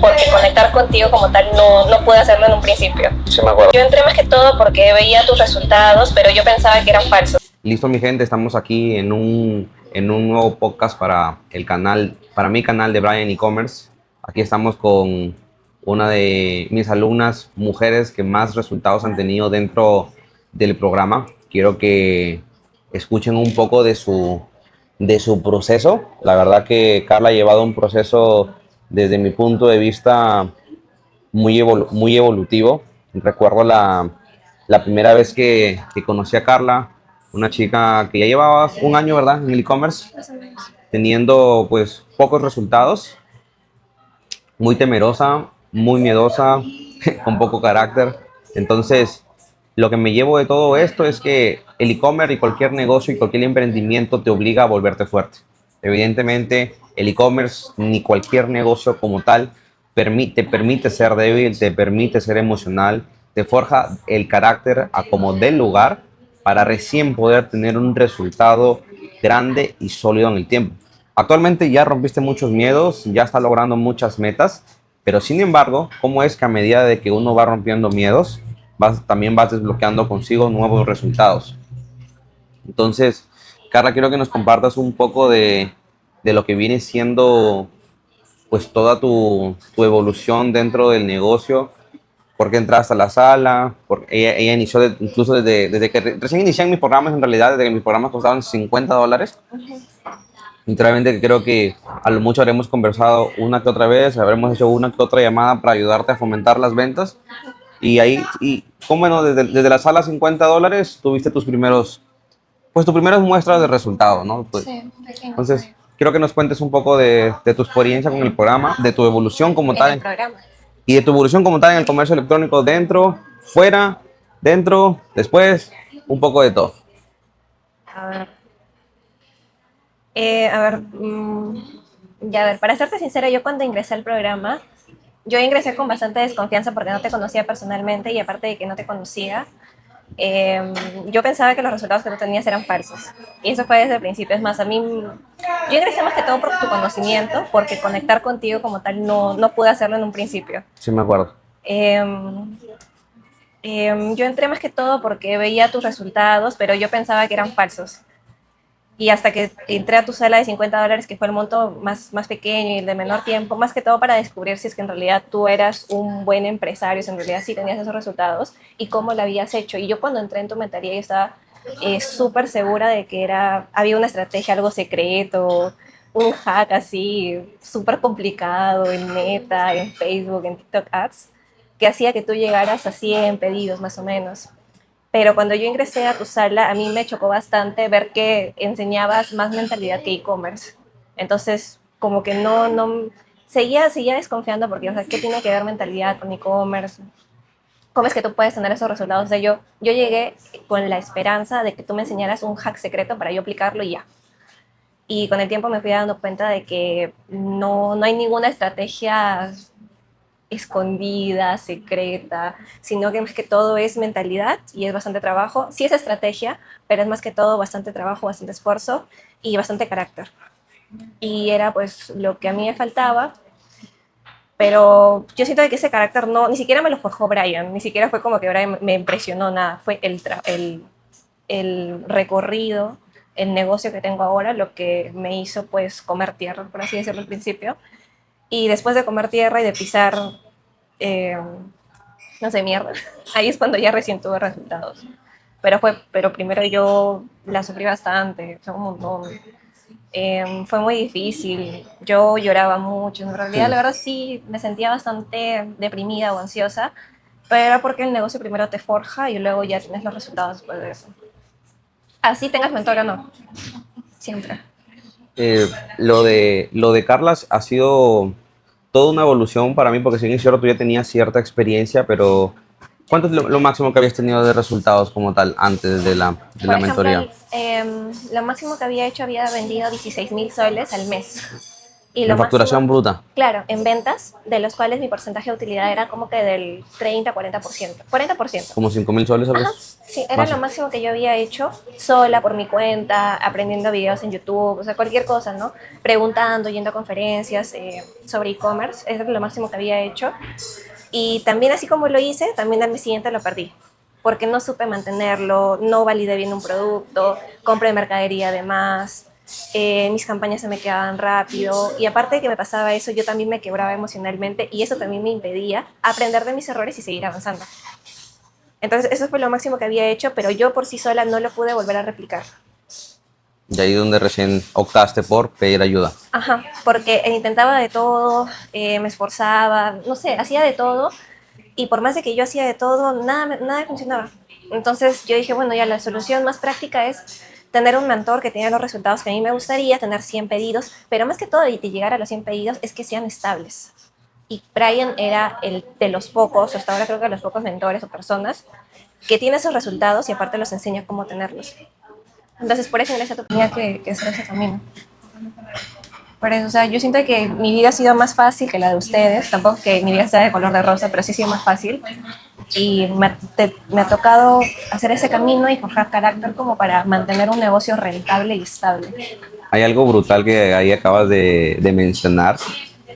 porque conectar contigo como tal no pude hacerlo en un principio. Sí, me acuerdo. Yo entré más que todo porque veía tus resultados, pero yo pensaba que eran falsos. Listo, mi gente, estamos aquí en un nuevo podcast para el canal, para mi canal de Brian E-Commerce. Aquí estamos con una de mis alumnas, mujeres que más resultados han tenido dentro del programa. Quiero que escuchen un poco de su proceso. La verdad que Carla ha llevado un proceso desde mi punto de vista muy evolutivo. Recuerdo la primera vez que conocí a Carla, una chica que ya llevaba un año, ¿verdad?, en el e-commerce, teniendo pues pocos resultados, muy temerosa, muy miedosa, con poco carácter. Entonces, lo que me llevo de todo esto es que el e-commerce y cualquier negocio y cualquier emprendimiento te obliga a volverte fuerte. Evidentemente, el e-commerce ni cualquier negocio como tal te permite ser débil, te permite ser emocional, te forja el carácter a como del lugar para recién poder tener un resultado grande y sólido en el tiempo. Actualmente ya rompiste muchos miedos, ya estás logrando muchas metas, pero sin embargo, ¿cómo es que a medida de que uno va rompiendo miedos, también vas desbloqueando consigo nuevos resultados? Entonces, Carla, quiero que nos compartas un poco de lo que viene siendo pues toda tu evolución dentro del negocio, por qué entraste a la sala, ella inició incluso desde que recién inicié mis programas, en realidad, desde que mis programas costaban $50. Literalmente creo que a lo mucho habremos conversado una que otra vez, habremos hecho una que otra llamada para ayudarte a fomentar las ventas. Y ahí, como bueno, desde la sala $50 tuviste tus primeras muestras de resultados, ¿no? Pues, Sí, entonces, quiero que nos cuentes un poco de tu experiencia con el programa, de tu evolución como en tal, el programa. y de tu evolución como tal en el comercio electrónico dentro, fuera, dentro, después, un poco de todo. A ver, a ver, ya a ver, para serte sincera, yo cuando ingresé al programa, yo ingresé con bastante desconfianza porque no te conocía personalmente y aparte de que no te conocía, yo pensaba que los resultados que tú tenías eran falsos. Y eso fue desde el principio. Es más, yo ingresé más que todo por tu conocimiento, porque conectar contigo como tal no pude hacerlo en un principio. Sí, me acuerdo. Yo entré más que todo porque veía tus resultados, pero yo pensaba que eran falsos. Y hasta que entré a tu sala de $50, que fue el monto más pequeño y el de menor tiempo, más que todo para descubrir si es que en realidad tú eras un buen empresario, si en realidad sí tenías esos resultados y cómo lo habías hecho. Y yo cuando entré en tu mentoría yo estaba súper segura de que había una estrategia, algo secreto, un hack así súper complicado en Meta, en Facebook, en TikTok Ads, que hacía que tú llegaras a 100 pedidos más o menos. Pero cuando yo ingresé a tu sala, a mí me chocó bastante ver que enseñabas más mentalidad que e-commerce. Entonces, como que seguía desconfiando porque, o sea, ¿qué tiene que ver mentalidad con e-commerce? ¿Cómo es que tú puedes tener esos resultados? O sea, yo llegué con la esperanza de que tú me enseñaras un hack secreto para yo aplicarlo y ya. Y con el tiempo me fui dando cuenta de que no hay ninguna estrategia escondida, secreta, sino que más que todo es mentalidad y es bastante trabajo. Sí es estrategia, pero es más que todo bastante trabajo, bastante esfuerzo y bastante carácter. Y era pues lo que a mí me faltaba, pero yo siento que ese carácter ni siquiera me lo forjó Brian, ni siquiera fue como que Brian me impresionó nada, fue el recorrido, el negocio que tengo ahora, lo que me hizo pues comer tierra, por así decirlo al principio. Y después de comer tierra y de pisar eh, no sé, mierda. Ahí es cuando ya recién tuve resultados. Pero primero yo la sufrí bastante, o sea, un montón. Fue muy difícil, yo lloraba mucho, en realidad Sí. la verdad sí me sentía bastante deprimida o ansiosa, pero era porque el negocio primero te forja y luego ya tienes los resultados después de eso. Así tengas mentor o no, siempre. eh, lo de Carlas ha sido toda una evolución para mí, porque si bien es cierto, tú ya tenías cierta experiencia, pero ¿cuánto es lo máximo que habías tenido de resultados como tal antes de la Por ejemplo, mentoría? lo máximo que había hecho había vendido 16,000 soles al mes. Y Una lo facturación máximo, bruta. claro, en ventas, de los cuales mi porcentaje de utilidad era como que del 30-40%. 40%. Como 5.000 soles al Ajá, mes. sí, era Más. lo máximo que yo había hecho sola por mi cuenta, aprendiendo videos en YouTube, o sea, cualquier cosa, ¿no? Preguntando, yendo a conferencias sobre e-commerce, eso es lo máximo que había hecho. Y también así como lo hice, también al mes siguiente lo perdí, porque no supe mantenerlo, no validé bien un producto, compré mercadería de más, mis campañas se me quedaban rápido y aparte de que me pasaba eso, yo también me quebraba emocionalmente y eso también me impedía aprender de mis errores y seguir avanzando. Entonces eso fue lo máximo que había hecho, pero yo por sí sola no lo pude volver a replicar. Y ahí donde recién optaste por pedir ayuda. Ajá, porque intentaba de todo, me esforzaba, no sé, hacía de todo y por más de que yo hacía de todo, nada funcionaba. Entonces yo dije, bueno, ya la solución más práctica es tener un mentor que tenga los resultados que a mí me gustaría, tener 100 pedidos, pero más que todo y de llegar a los 100 pedidos es que sean estables. Y Brian era el de los pocos, hasta ahora creo que de los pocos mentores o personas que tiene esos resultados y aparte los enseña cómo tenerlos. Entonces por eso ingresé a tu tenía que hacer ese camino. Por eso, o sea, yo siento que mi vida ha sido más fácil que la de ustedes. Tampoco que mi vida sea de color de rosa, pero sí ha sido más fácil. Y me ha tocado hacer ese camino y forjar carácter como para mantener un negocio rentable y estable. Hay algo brutal que ahí acabas de mencionar,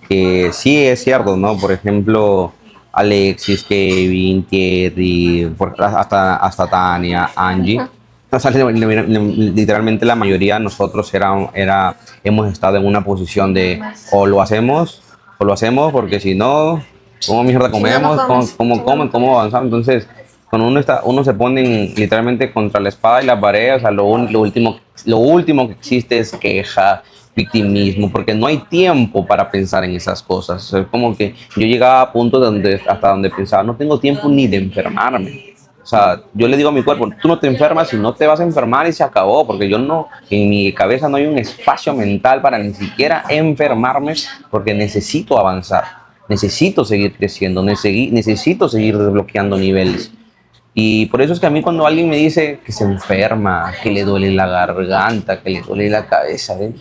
que sí es cierto, ¿no? Por ejemplo, Alexis, Kevin, Thierry, hasta Tania, Angie. O sea, literalmente la mayoría de nosotros hemos estado en una posición de o lo hacemos porque si no, ¿cómo mierda Si no, no comemos? comes. ¿Cómo Si no, comen? no. ¿Cómo avanzamos? Entonces, cuando uno se pone literalmente contra la espada y la pared, o sea, lo último que existe es queja, victimismo, porque no hay tiempo para pensar en esas cosas. O sea, es como que yo llegaba a puntos hasta donde pensaba, no tengo tiempo ni de enfermarme. O sea, yo le digo a mi cuerpo, tú no te enfermas y no te vas a enfermar y se acabó, porque yo no, en mi cabeza no hay un espacio mental para ni siquiera enfermarme, porque necesito avanzar, necesito seguir creciendo, necesito seguir desbloqueando niveles. Y por eso es que a mí cuando alguien me dice que se enferma, que le duele la garganta, que le duele la cabeza, ¿eh?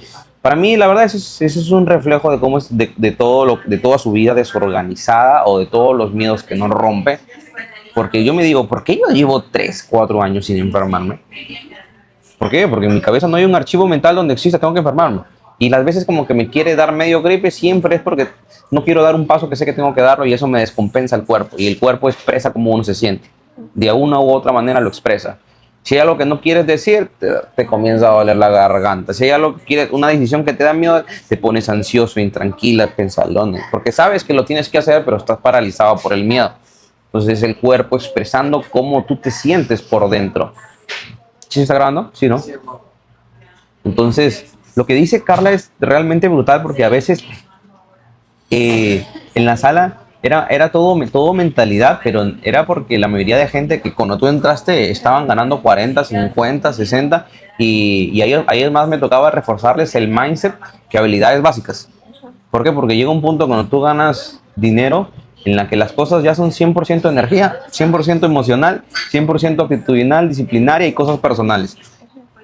Para mí la verdad eso es un reflejo de cómo es de toda su vida desorganizada o de todos los miedos que no rompe. Porque yo me digo, ¿por qué yo llevo 3 4 años sin enfermarme? ¿Por qué? Porque en mi cabeza no hay un archivo mental donde exista, tengo que enfermarme. Y las veces como que me quiere dar medio gripe, siempre es porque no quiero dar un paso que sé que tengo que darlo y eso me descompensa el cuerpo. Y el cuerpo expresa cómo uno se siente. De una u otra manera lo expresa. Si hay algo que no quieres decir, te comienza a doler la garganta. Si hay algo que quieres, una decisión que te da miedo, te pones ansioso, intranquila, pensalones. Porque sabes que lo tienes que hacer, pero estás paralizado por el miedo. Entonces es el cuerpo expresando cómo tú te sientes por dentro. ¿Sí se está grabando? Sí, ¿no? Entonces, lo que dice Carla es realmente brutal porque a veces en la sala era todo mentalidad, pero era porque la mayoría de gente que cuando tú entraste estaban ganando 40, 50, 60 y ahí más me tocaba reforzarles el mindset que habilidades básicas. ¿Por qué? Porque llega un punto cuando tú ganas dinero en la que las cosas ya son 100% energía, 100% emocional, 100% actitudinal, disciplinaria y cosas personales.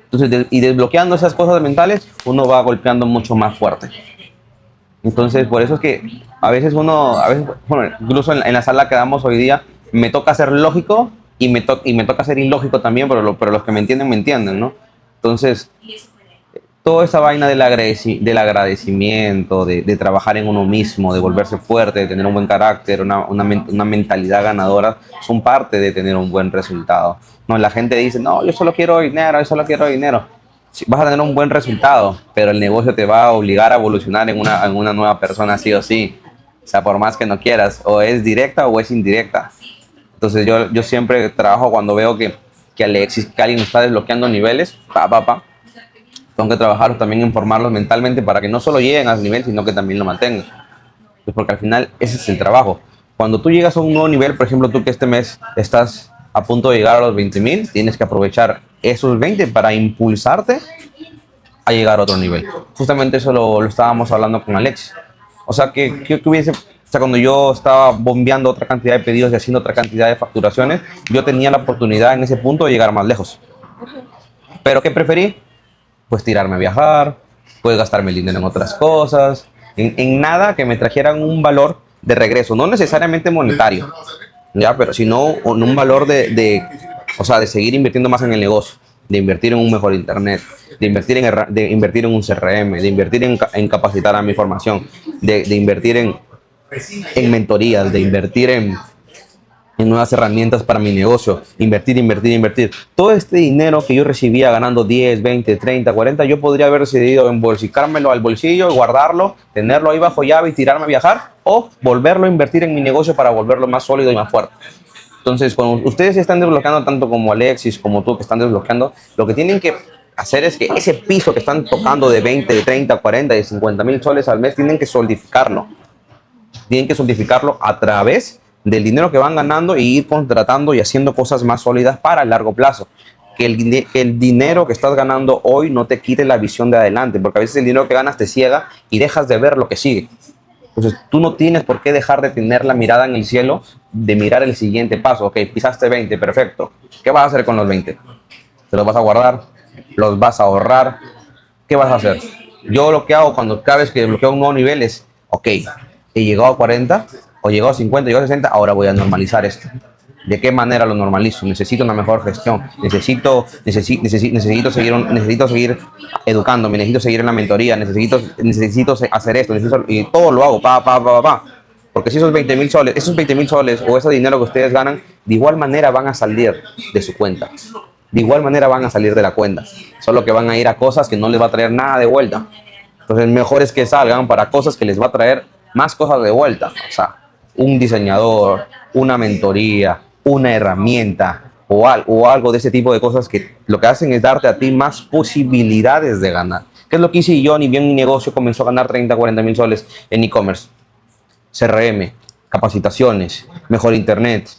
Entonces, y desbloqueando esas cosas mentales, uno va golpeando mucho más fuerte. Entonces, por eso es que a veces bueno, incluso en la sala que damos hoy día, me toca ser lógico y me toca ser ilógico también, pero los que me entienden, ¿no? Entonces, toda esa vaina del agradecimiento, de trabajar en uno mismo, de volverse fuerte, de tener un buen carácter, una mentalidad ganadora, son parte de tener un buen resultado. No, la gente dice, no, yo solo quiero dinero, yo solo quiero dinero. Sí, vas a tener un buen resultado, pero el negocio te va a obligar a evolucionar en una nueva persona sí o sí. O sea, por más que no quieras, o es directa o es indirecta. Entonces yo siempre trabajo cuando veo que Alexis, que alguien está desbloqueando niveles, tengo que trabajarlos también en formarlos mentalmente para que no solo lleguen a ese nivel, sino que también lo mantengan. Pues porque al final ese es el trabajo. Cuando tú llegas a un nuevo nivel, por ejemplo, tú que este mes estás a punto de llegar a los 20.000, tienes que aprovechar esos 20 para impulsarte a llegar a otro nivel. Justamente eso lo estábamos hablando con Alex. O sea, que hubiese, o sea, cuando yo estaba bombeando otra cantidad de pedidos y haciendo otra cantidad de facturaciones, yo tenía la oportunidad en ese punto de llegar más lejos. Pero ¿qué preferí? Pues tirarme a viajar, pues gastarme el dinero en otras cosas, en nada que me trajeran un valor de regreso, no necesariamente monetario, ya, pero sino un valor o sea, de seguir invirtiendo más en el negocio, de invertir en un mejor internet, de invertir en un CRM, de invertir en capacitar a mi formación, de invertir en mentorías, de invertir en nuevas herramientas para mi negocio, invertir. Todo este dinero que yo recibía ganando 10, 20, 30, 40, yo podría haber decidido embolsicármelo al bolsillo, guardarlo, tenerlo ahí bajo llave y tirarme a viajar, o volverlo a invertir en mi negocio para volverlo más sólido y más fuerte. Entonces, cuando ustedes están desbloqueando, tanto como Alexis, como tú que están desbloqueando, lo que tienen que hacer es que ese piso que están tocando de 20, de 30, 40, de 50,000 soles al mes, tienen que solidificarlo. Tienen que solidificarlo a través del dinero que van ganando y ir contratando y haciendo cosas más sólidas para el largo plazo. Que el dinero que estás ganando hoy no te quite la visión de adelante, porque a veces el dinero que ganas te ciega y dejas de ver lo que sigue. Entonces, tú no tienes por qué dejar de tener la mirada en el cielo, de mirar el siguiente paso. Ok, pisaste 20, perfecto. ¿Qué vas a hacer con los 20? ¿Te los vas a guardar? ¿Los vas a ahorrar? ¿Qué vas a hacer? Yo lo que hago cada vez que desbloqueo un nuevo nivel es, ok, he llegado a 40, o llegado a 50, llegado a 60, ahora voy a normalizar esto. ¿De qué manera lo normalizo? Necesito una mejor gestión, necesito seguir educándome, necesito seguir en la mentoría, necesito hacer esto, y todo lo hago, porque si esos 20,000 soles o ese dinero que ustedes ganan, de igual manera van a salir de su cuenta. De igual manera van a salir de la cuenta. Solo que van a ir a cosas que no les va a traer nada de vuelta. Entonces, mejor es que salgan para cosas que les va a traer más cosas de vuelta. O sea, un diseñador, una mentoría, una herramienta o algo de ese tipo de cosas que lo que hacen es darte a ti más posibilidades de ganar. ¿Qué es lo que hice yo? Ni bien mi negocio comenzó a ganar 30, 40,000 soles en e-commerce. CRM, capacitaciones, mejor internet.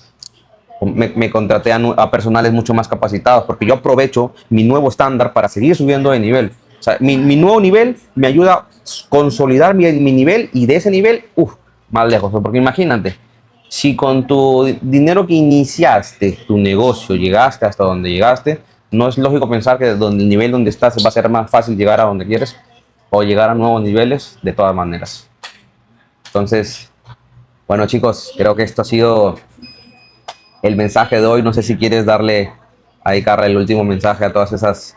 Me contraté a personales mucho más capacitados porque yo aprovecho mi nuevo estándar para seguir subiendo de nivel. O sea, mi nuevo nivel me ayuda a consolidar mi nivel y de ese nivel, más lejos. Porque imagínate, si con tu dinero que iniciaste tu negocio llegaste hasta donde llegaste, no es lógico pensar que el nivel donde estás va a ser más fácil llegar a donde quieres o llegar a nuevos niveles de todas maneras. Entonces, bueno chicos, creo que esto ha sido el mensaje de hoy. No sé si quieres darle ahí, Carla, el último mensaje a todas esas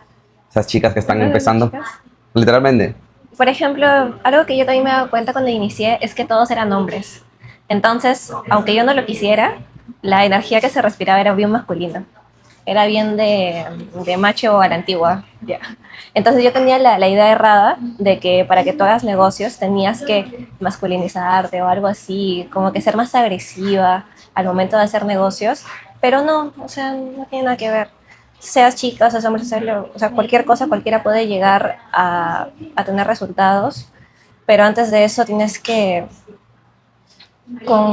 chicas que están empezando. Literalmente. Por ejemplo, algo que yo también me he dado cuenta cuando inicié es que todos eran hombres. Entonces, aunque yo no lo quisiera, la energía que se respiraba era bien masculina. Era bien de macho a la antigua. Yeah. Entonces yo tenía la idea errada de que para que tú hagas negocios tenías que masculinizarte o algo así, como que ser más agresiva al momento de hacer negocios, pero no, o sea, no tiene nada que ver. Seas chica, seas hombre, o sea, cualquier cosa, cualquiera puede llegar a tener resultados, pero antes de eso tienes que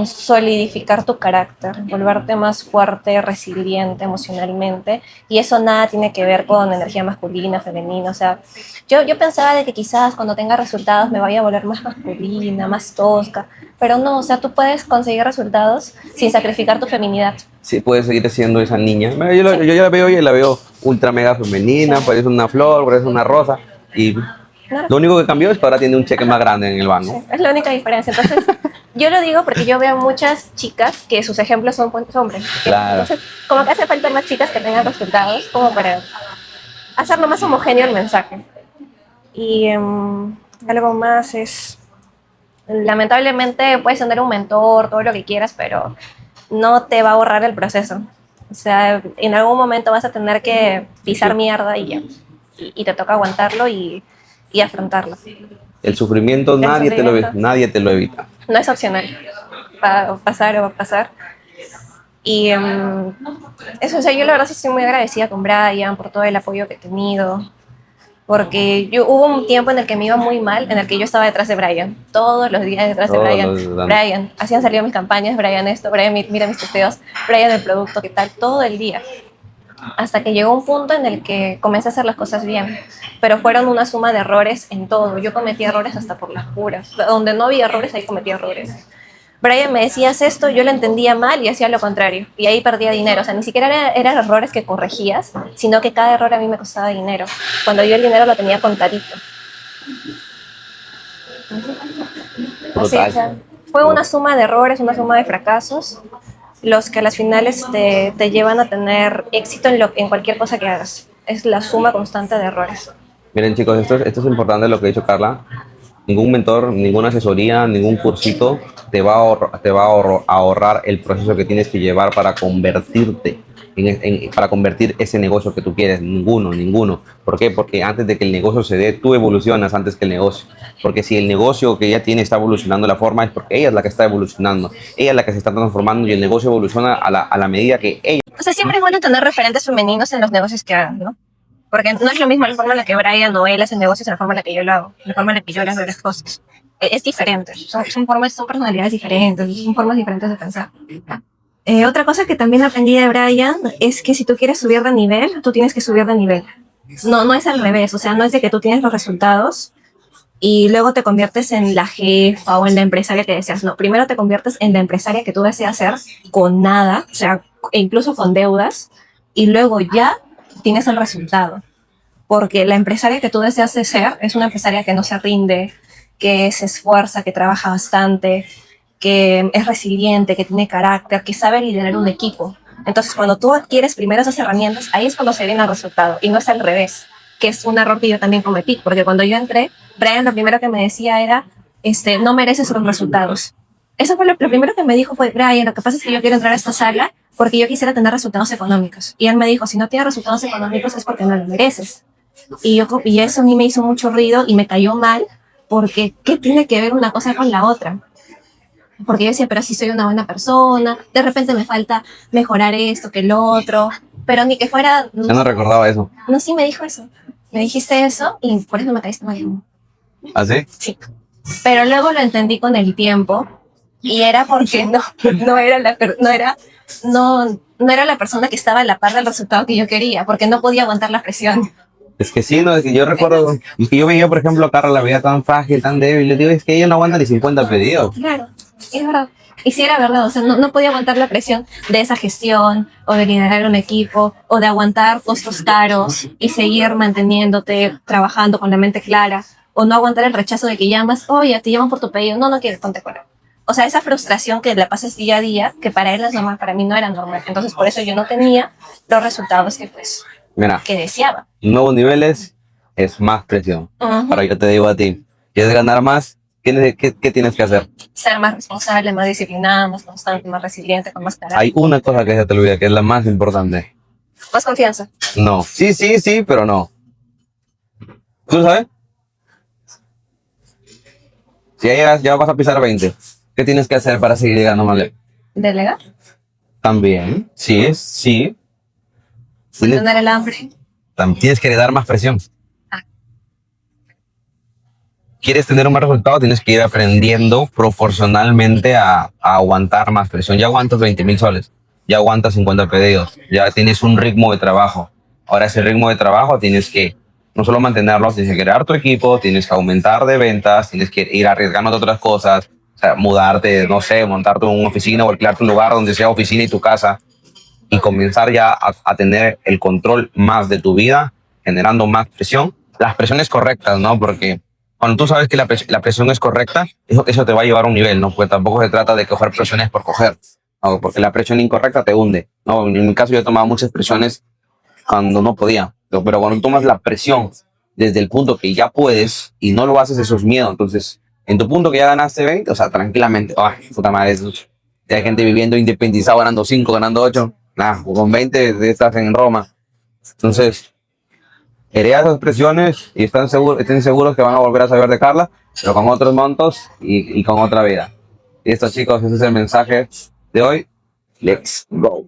solidificar tu carácter, volverte más fuerte, resiliente emocionalmente, y eso nada tiene que ver con energía masculina, femenina. O sea, yo pensaba de que quizás cuando tenga resultados me vaya a volver más masculina, más tosca, pero no, o sea, tú puedes conseguir resultados sin sacrificar tu feminidad. Sí, puedes seguir siendo esa niña. Yo ya la veo y la veo ultra mega femenina, sí. Parece una flor, parece una rosa, y claro. Lo único que cambió es que ahora tiene un cheque más grande en el banco. Sí, es la única diferencia. Entonces, yo lo digo porque yo veo muchas chicas que sus ejemplos son hombres. Claro. Entonces, como que hace falta más chicas que tengan resultados, como para hacerlo más homogéneo el mensaje. Y algo más es, lamentablemente puedes tener un mentor, todo lo que quieras, pero no te va a borrar el proceso. O sea, en algún momento vas a tener que pisar mierda y ya. Y te toca aguantarlo y afrontarlo. El sufrimiento, nadie te lo evita. No es opcional. Va a pasar o va a pasar. Y eso, o sea, yo la verdad sí estoy muy agradecida con Brian por todo el apoyo que he tenido. Porque hubo un tiempo en el que me iba muy mal, en el que yo estaba detrás de Brian. Todos los días detrás de Brian. Brian, así han salido mis campañas, Brian esto, Brian mira mis testeos, Brian el producto, qué tal, todo el día. Hasta que llegó un punto en el que comencé a hacer las cosas bien, pero fueron una suma de errores en todo. Yo cometí errores hasta por las puras. Donde no había errores, ahí cometí errores. Brian me decía, haz esto, yo lo entendía mal y hacía lo contrario. Y ahí perdía dinero. O sea, ni siquiera eran errores que corregías, sino que cada error a mí me costaba dinero. Cuando yo el dinero lo tenía contadito. Así, o Total. sea, fue una suma de errores, una suma de fracasos, los que a las finales te llevan a tener éxito en cualquier cosa que hagas. Es la suma constante de errores. Miren chicos, esto es importante lo que ha dicho Carla. Ningún mentor, ninguna asesoría, ningún cursito te va a ahorrar el proceso que tienes que llevar para convertirte, para convertir ese negocio que tú quieres. Ninguno, ninguno. ¿Por qué? Porque antes de que el negocio se dé, tú evolucionas antes que el negocio. Porque si el negocio que ella tiene está evolucionando la forma, es porque ella es la que está evolucionando. Ella es la que se está transformando y el negocio evoluciona a la medida que ella. O sea, siempre es bueno tener referentes femeninos en los negocios que hagan, ¿no? Porque no es lo mismo la forma en la que Brian o él hace negocios a la forma en la que yo lo hago, la forma en la que yo las veo las cosas. Es diferente, son personalidades diferentes, son formas diferentes de pensar. Otra cosa que también aprendí de Brian es que si tú quieres subir de nivel, tú tienes que subir de nivel. No, no es al revés, o sea, no es de que tú tienes los resultados y luego te conviertes en la jefa o en la empresaria que deseas. No, primero te conviertes en la empresaria que tú deseas ser con nada, o sea, e incluso con deudas, y luego ya tienes el resultado. Porque la empresaria que tú deseas ser es una empresaria que no se rinde, que se esfuerza, que trabaja bastante, que es resiliente, que tiene carácter, que sabe liderar un equipo. Entonces, cuando tú adquieres primero esas herramientas, ahí es cuando se viene el resultado, y no es al revés, que es un error que yo también cometí, porque cuando yo entré, Brian lo primero que me decía era, no mereces los resultados. Eso fue lo primero que me dijo fue, Brian, lo que pasa es que yo quiero entrar a esta sala porque yo quisiera tener resultados económicos. Y él me dijo, si no tienes resultados económicos es porque no lo mereces. Y eso a mí me hizo mucho ruido y me cayó mal, porque ¿qué tiene que ver una cosa con la otra? Porque yo decía, pero si soy una buena persona, de repente me falta mejorar esto que lo otro, pero ni que fuera... Yo no recordaba eso. No, sí me dijo eso. Me dijiste eso y por eso me caíste mal. ¿Ah, sí? Sí. Pero luego lo entendí con el tiempo y era porque no era no era la persona que estaba a la par del resultado que yo quería, porque no podía aguantar la presión. Es que sí, no, es que yo recuerdo, es que yo veía, por ejemplo, a Carla la veía tan frágil, tan débil, le digo, es que ella no aguanta ni 50 pedidos. Claro, es verdad. Y sí era verdad, o sea, no podía aguantar la presión de esa gestión, o de liderar un equipo, o de aguantar costos caros y seguir manteniéndote, trabajando con la mente clara, o no aguantar el rechazo de que llamas, oye, te llaman por tu pedido, no quieres, ponte fuera. O sea, esa frustración que la pasas día a día, que para él es normal, para mí no era normal. Entonces, por eso yo no tenía los resultados Mira, que deseaba. nuevos niveles es más presión. Ujú. Ahora yo te digo a ti, ¿quieres ganar más? ¿Qué tienes que hacer? Ser más responsable, más disciplinada, más constante, más resiliente, con más carácter. Hay una cosa que se te olvida, que es la más importante. Más confianza. No. Sí, pero no. ¿Tú sabes? Si ya vas a pisar 20, ¿qué tienes que hacer para seguir llegando más lejos? Delegar. También, sí. Mantener el hambre. Tienes que dar más presión. Quieres tener un más resultado, tienes que ir aprendiendo proporcionalmente a aguantar más presión. Ya aguantas 20,000 soles, ya aguantas 50 pedidos, ya tienes un ritmo de trabajo. Ahora ese ritmo de trabajo tienes que no solo mantenerlo, tienes que crear tu equipo, tienes que aumentar de ventas, tienes que ir arriesgando otras cosas, o sea, mudarte, no sé, montarte en una oficina o alquilarte un lugar donde sea oficina y tu casa y comenzar ya a tener el control más de tu vida, generando más presión. Las presiones correctas, ¿no? Porque cuando tú sabes que la presión es correcta, eso te va a llevar a un nivel, ¿no? Pues tampoco se trata de coger presiones por coger, ¿no? Porque la presión incorrecta te hunde, ¿no? En mi caso yo tomaba muchas presiones cuando no podía, pero cuando tomas la presión desde el punto que ya puedes y no lo haces, eso es miedo. Entonces, en tu punto que ya ganaste 20, o sea, tranquilamente, ¡ay, puta madre! Hay gente viviendo independizado, ganando 5, ganando 8, nada, con 20 estás en Roma. Entonces, hereda esas presiones y estén seguros que van a volver a saber de Carla, pero con otros montos y con otra vida. Y esto, chicos, ese es el mensaje de hoy. Let's go.